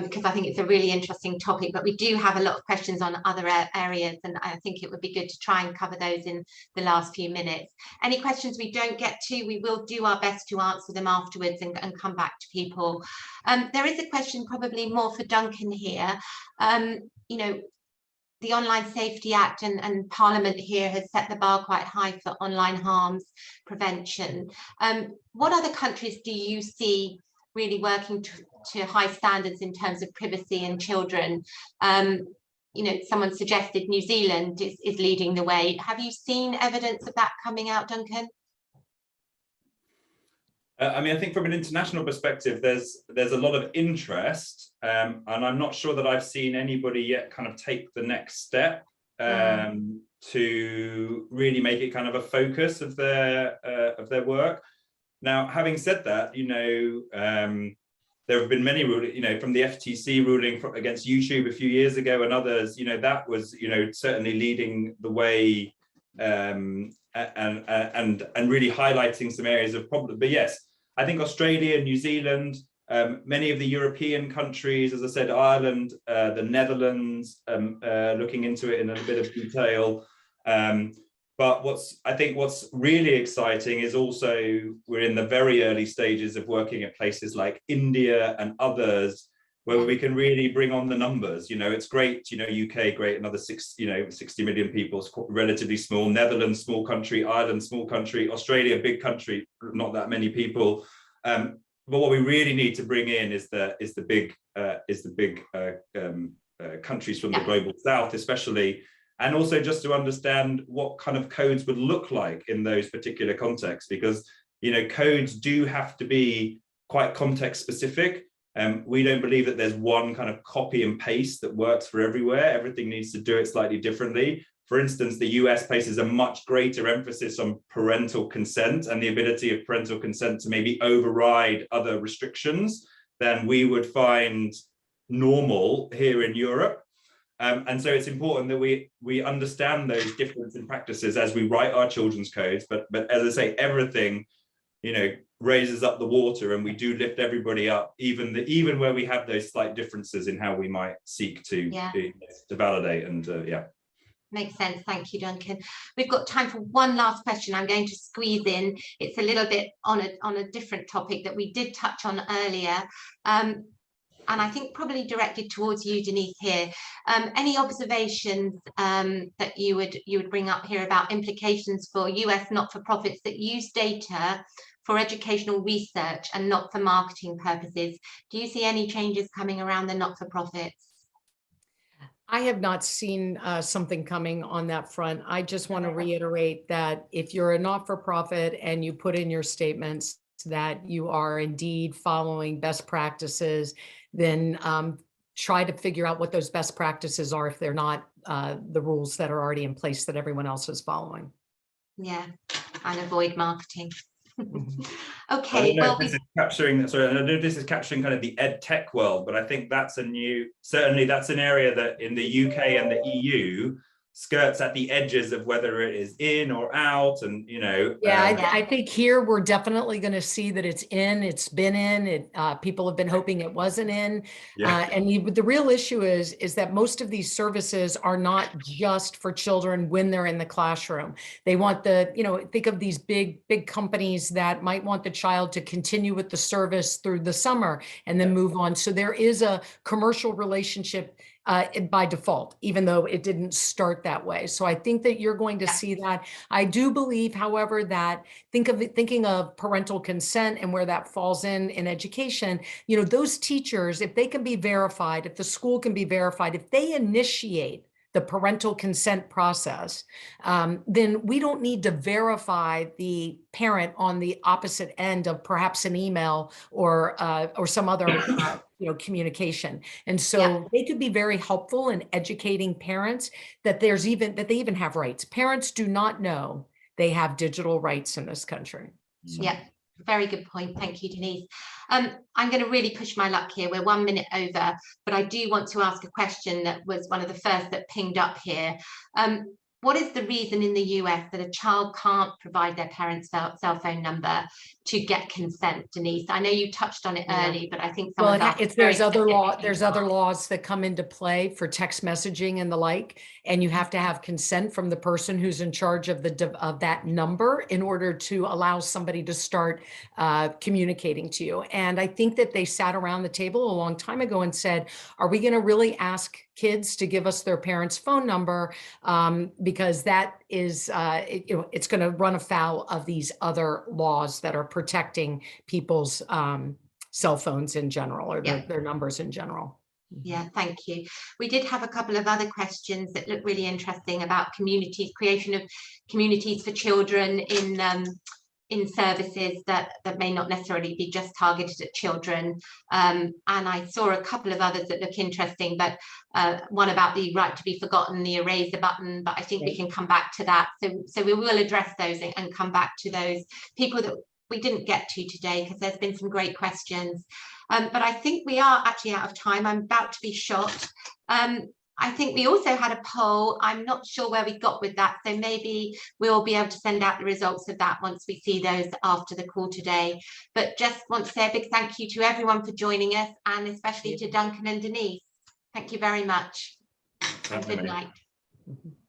because I think it's a really interesting topic, but we do have a lot of questions on other areas, and I think it would be good to try and cover those in the last few minutes. Any questions we don't get to, we will do our best to answer them afterwards and come back to people. There is a question probably more for Duncan here. The Online Safety Act and Parliament here has set the bar quite high for online harms prevention. What other countries do you see really working to high standards in terms of privacy and children? Someone suggested New Zealand is leading the way. Have you seen evidence of that coming out, Duncan? I think from an international perspective, there's a lot of interest, and I'm not sure that I've seen anybody yet kind of take the next step to really make it kind of a focus of their work. Now, having said that, there have been many rulings, from the FTC ruling against YouTube a few years ago and others, that was, certainly leading the way and really highlighting some areas of problem. But yes, I think Australia, New Zealand, many of the European countries, as I said, Ireland, the Netherlands, looking into it in a bit of detail. But what's really exciting is also we're in the very early stages of working at places like India and others, where we can really bring on the numbers. It's great, UK, great, another 60 million people, it's relatively small. Netherlands, small country. Ireland, small country. Australia, big country, not that many people. But what we really need to bring in is the big countries from the global south, especially. And also just to understand what kind of codes would look like in those particular contexts, because, codes do have to be quite context specific. We don't believe that there's one kind of copy and paste that works for everywhere. Everything needs to do it slightly differently. For instance, the US places a much greater emphasis on parental consent and the ability of parental consent to maybe override other restrictions than we would find normal here in Europe. And so it's important that we understand those differences in practices as we write our children's codes. But as I say, everything, raises up the water, and we do lift everybody up, even where we have those slight differences in how we might seek to validate and Makes sense. Thank you, Duncan. We've got time for one last question. I'm going to squeeze in. It's a little bit on a different topic that we did touch on earlier. And I think probably directed towards you, Denise, here. Any observations that you would bring up here about implications for US not-for-profits that use data for educational research and not for marketing purposes? Do you see any changes coming around the not-for-profits? I have not seen something coming on that front. I just want to reiterate that if you're a not-for-profit and you put in your statements that you are indeed following best practices, then try to figure out what those best practices are if they're not the rules that are already in place that everyone else is following. Yeah, and avoid marketing. I Okay, don't know well, if this is capturing, sorry, I don't know if this is capturing kind of the ed tech world, but I think that's certainly that's an area that in the UK and the EU skirts at the edges of whether it is in or out, and I think here we're definitely going to see that it's been in, people have been hoping it wasn't in. And the real issue is that most of these services are not just for children when they're in the classroom. They want think of these big companies that might want the child to continue with the service through the summer and then move on. So there is a commercial relationship by default, even though it didn't start that way. So I think that you're going to see that. I do believe, however, that thinking of parental consent and where that falls in education, those teachers, if they can be verified, if the school can be verified, if they initiate the parental consent process, then we don't need to verify the parent on the opposite end of perhaps an email or some other communication. And so they could be very helpful in educating parents that they even have rights. Parents do not know they have digital rights in this country. So. Yeah. Very good point. Thank you, Denise. I'm going to really push my luck here. We're 1 minute over, but I do want to ask a question that was one of the first that pinged up here. What is the reason in the US that a child can't provide their parents' cell phone number to get consent, Denise? I know you touched on it early, but I think there's other laws that come into play for text messaging and the like, and you have to have consent from the person who's in charge of that number in order to allow somebody to start communicating to you. And I think that they sat around the table a long time ago and said, are we going to really ask kids to give us their parents' phone number, because that is, it's going to run afoul of these other laws that are protecting people's cell phones in general, or their numbers in general. Yeah, thank you. We did have a couple of other questions that look really interesting about creation of communities for children in services that may not necessarily be just targeted at children. And I saw a couple of others that look interesting, but one about the right to be forgotten, the eraser button, but I think we can come back to that. So we will address those and come back to those people that we didn't get to today, because there's been some great questions. But I think we are actually out of time. I'm about to be shot. I think we also had a poll. I'm not sure where we got with that, so maybe we'll be able to send out the results of that once we see those after the call today. But just want to say a big thank you to everyone for joining us, and especially to Duncan and Denise. Thank you very much. And good night.